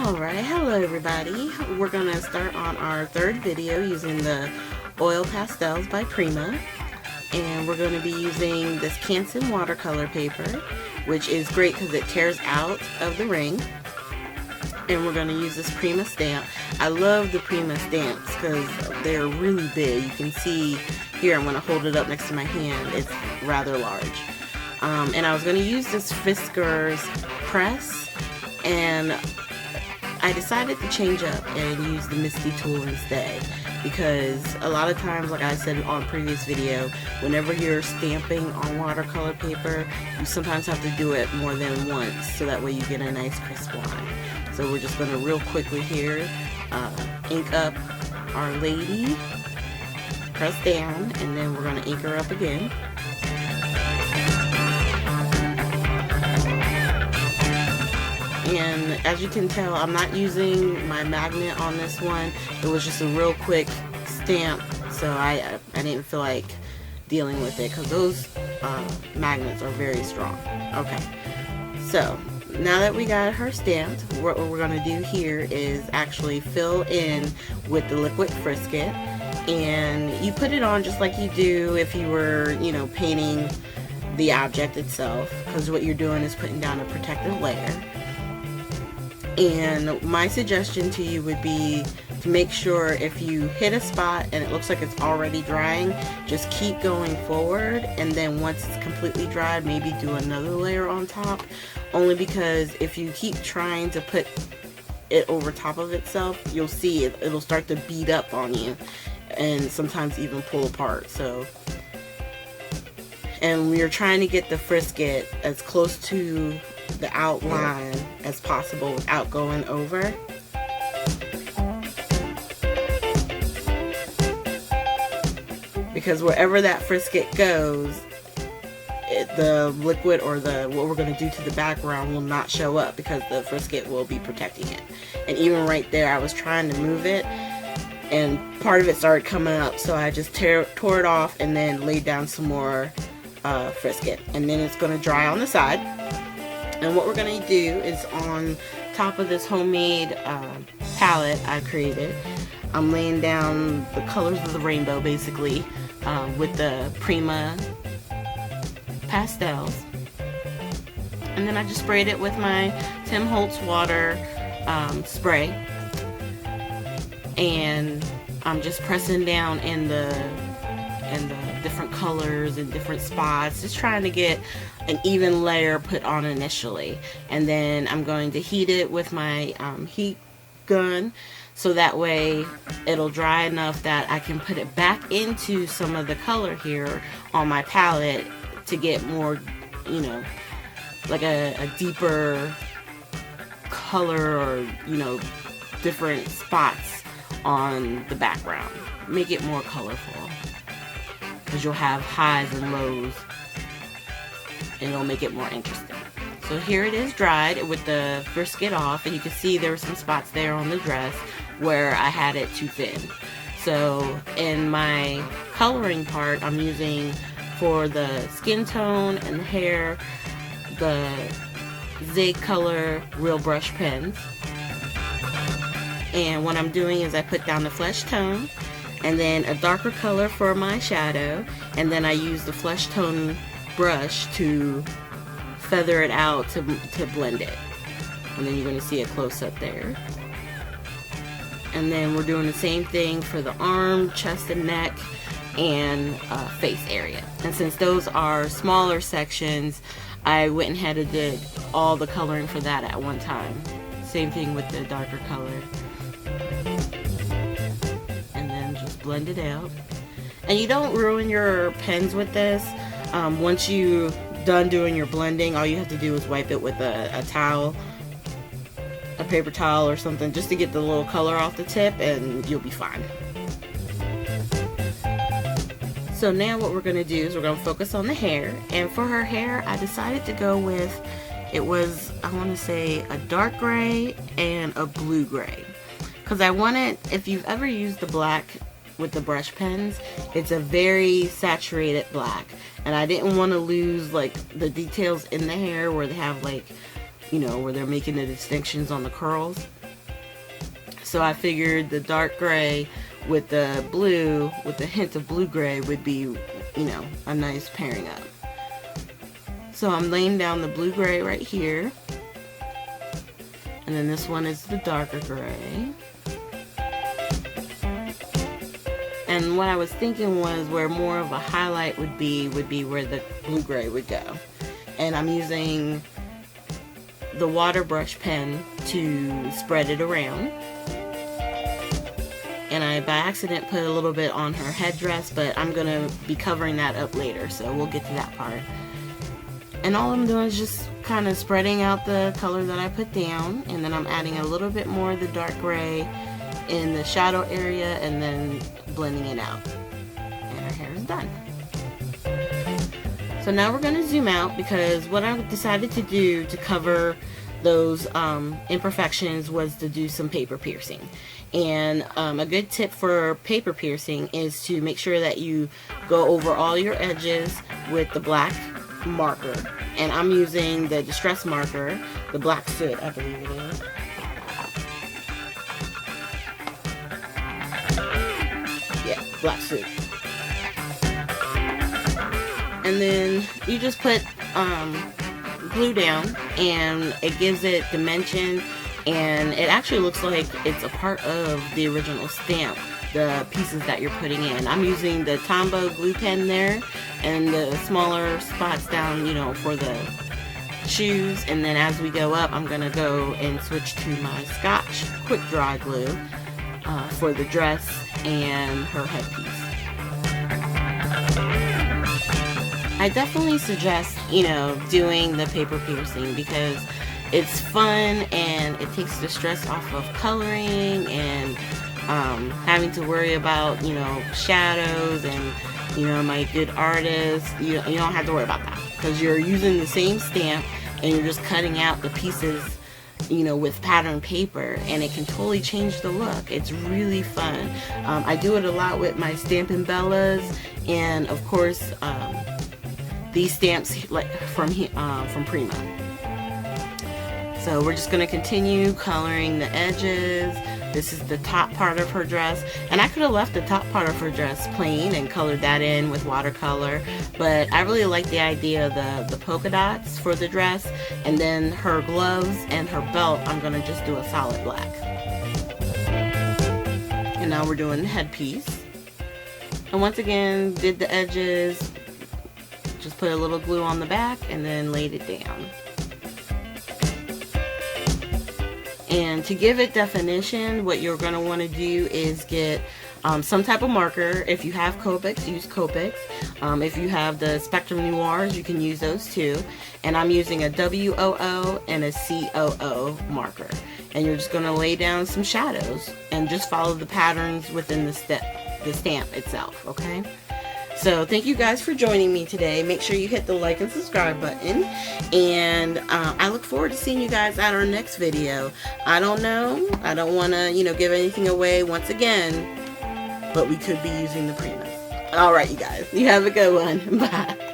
Alright, hello everybody. We're going to start on our third video using the Oil Pastels by Prima. And we're going to be using this Canson watercolor paper, which is great because it tears out of the ring. And we're going to use this Prima stamp. I love the Prima stamps because they're really big. You can see here, I'm going to hold it up next to my hand. It's rather large. And I was going to use this Fiskars press, and I decided to change up and use the Misty tool instead, because a lot of times, like I said on a previous video, whenever you're stamping on watercolor paper, you sometimes have to do it more than once, so that way you get a nice crisp line. So we're just going to real quickly here ink up our lady, press down, and then we're going to ink her up again. And as you can tell, I'm not using my magnet on this one. It was just a real quick stamp, so I didn't feel like dealing with it because those magnets are very strong. Okay, so now that we got her stamped, what we're going to do here is actually fill in with the liquid Frisket. And you put it on just like you do if you were, painting the object itself, because what you're doing is putting down a protective layer. And my suggestion to you would be to make sure if you hit a spot and it looks like it's already drying, just keep going forward, and then once it's completely dried, maybe do another layer on top, only because if you keep trying to put it over top of itself, you'll see it'll start to bead up on you and sometimes even pull apart. So, and we're trying to get the Frisket as close to the outline as possible without going over. Because wherever that Frisket goes, the liquid or what we're going to do to the background will not show up, because the Frisket will be protecting it. And even right there, I was trying to move it and part of it started coming up, so I just tore it off and then laid down some more Frisket. And then it's going to dry on the side. And what we're going to do is, on top of this homemade palette I created, I'm laying down the colors of the rainbow basically with the Prima pastels. And then I just sprayed it with my Tim Holtz water spray. And I'm just pressing down in the different colors and different spots, just trying to get an even layer put on initially. And then I'm going to heat it with my heat gun, so that way it'll dry enough that I can put it back into some of the color here on my palette to get more, like a deeper color, or different spots on the background. Make it more colorful, because you'll have highs and lows, and it'll make it more interesting. So here it is dried with the Frisket off, and you can see there were some spots there on the dress where I had it too thin. So in my coloring part, I'm using, for the skin tone and the hair, the Zig Color Real Brush pens. And what I'm doing is I put down the flesh tone, and then a darker color for my shadow, and then I use the flesh tone brush to feather it out to blend it. And then you're going to see a close-up there. And then we're doing the same thing for the arm, chest and neck, and face area. And since those are smaller sections, I went ahead and did all the coloring for that at one time. Same thing with the darker color. Blend it out. And you don't ruin your pens with this. Once you're done doing your blending, all you have to do is wipe it with a towel, a paper towel or something, just to get the little color off the tip, and you'll be fine. So now what we're going to do is we're going to focus on the hair. And for her hair, I decided to go with, I want to say a dark gray and a blue gray, because I wanted, if you've ever used the black with the brush pens, it's a very saturated black, and I didn't want to lose like the details in the hair where they have, like, where they're making the distinctions on the curls. So I figured the dark gray with the blue, with a hint of blue gray, would be, you know, a nice pairing up. So I'm laying down the blue gray right here. And then this one is the darker gray. And what I was thinking was where more of a highlight would be where the blue gray would go. And I'm using the water brush pen to spread it around. And I by accident put a little bit on her headdress, but I'm gonna be covering that up later, so we'll get to that part. And all I'm doing is just kind of spreading out the color that I put down, and then I'm adding a little bit more of the dark gray in the shadow area and then blending it out. And our hair is done. So now we're going to zoom out, because what I decided to do to cover those imperfections was to do some paper piercing. And a good tip for paper piercing is to make sure that you go over all your edges with the black marker. And I'm using the Distress marker, the Black Soot, I believe it is. Yeah, Black Soot. And then you just put glue down, and it gives it dimension, and it actually looks like it's a part of the original stamp, the pieces that you're putting in. I'm using the Tombow glue pen there, and the smaller spots down, you know, for the shoes. And then as we go up, I'm gonna go and switch to my Scotch quick dry glue for the dress and her headpiece. I definitely suggest, you know, doing the paper piercing, because it's fun and it takes the stress off of coloring and having to worry about, you know, shadows. And, you know, my good artists, you don't have to worry about that, because you're using the same stamp and you're just cutting out the pieces, you know, with pattern paper, and it can totally change the look. It's really fun. I do it a lot with my Stampin' Bellas, and of course these stamps like from Prima. So we're just going to continue coloring the edges. This is the top part of her dress, and I could have left the top part of her dress plain and colored that in with watercolor, but I really like the idea of the polka dots for the dress. And then her gloves and her belt, I'm going to just do a solid black. And now we're doing the headpiece. And once again, did the edges, just put a little glue on the back and then laid it down. And to give it definition, what you're going to want to do is get some type of marker. If you have Copics, use Copics. If you have the Spectrum Noirs, you can use those too. And I'm using a WOO and a COO marker. And you're just going to lay down some shadows and just follow the patterns within the stamp itself, okay? So thank you guys for joining me today. Make sure you hit the like and subscribe button. And I look forward to seeing you guys at our next video. I don't know. I don't want to, you know, give anything away once again. But we could be using the Primas. Alright, you guys. You have a good one. Bye.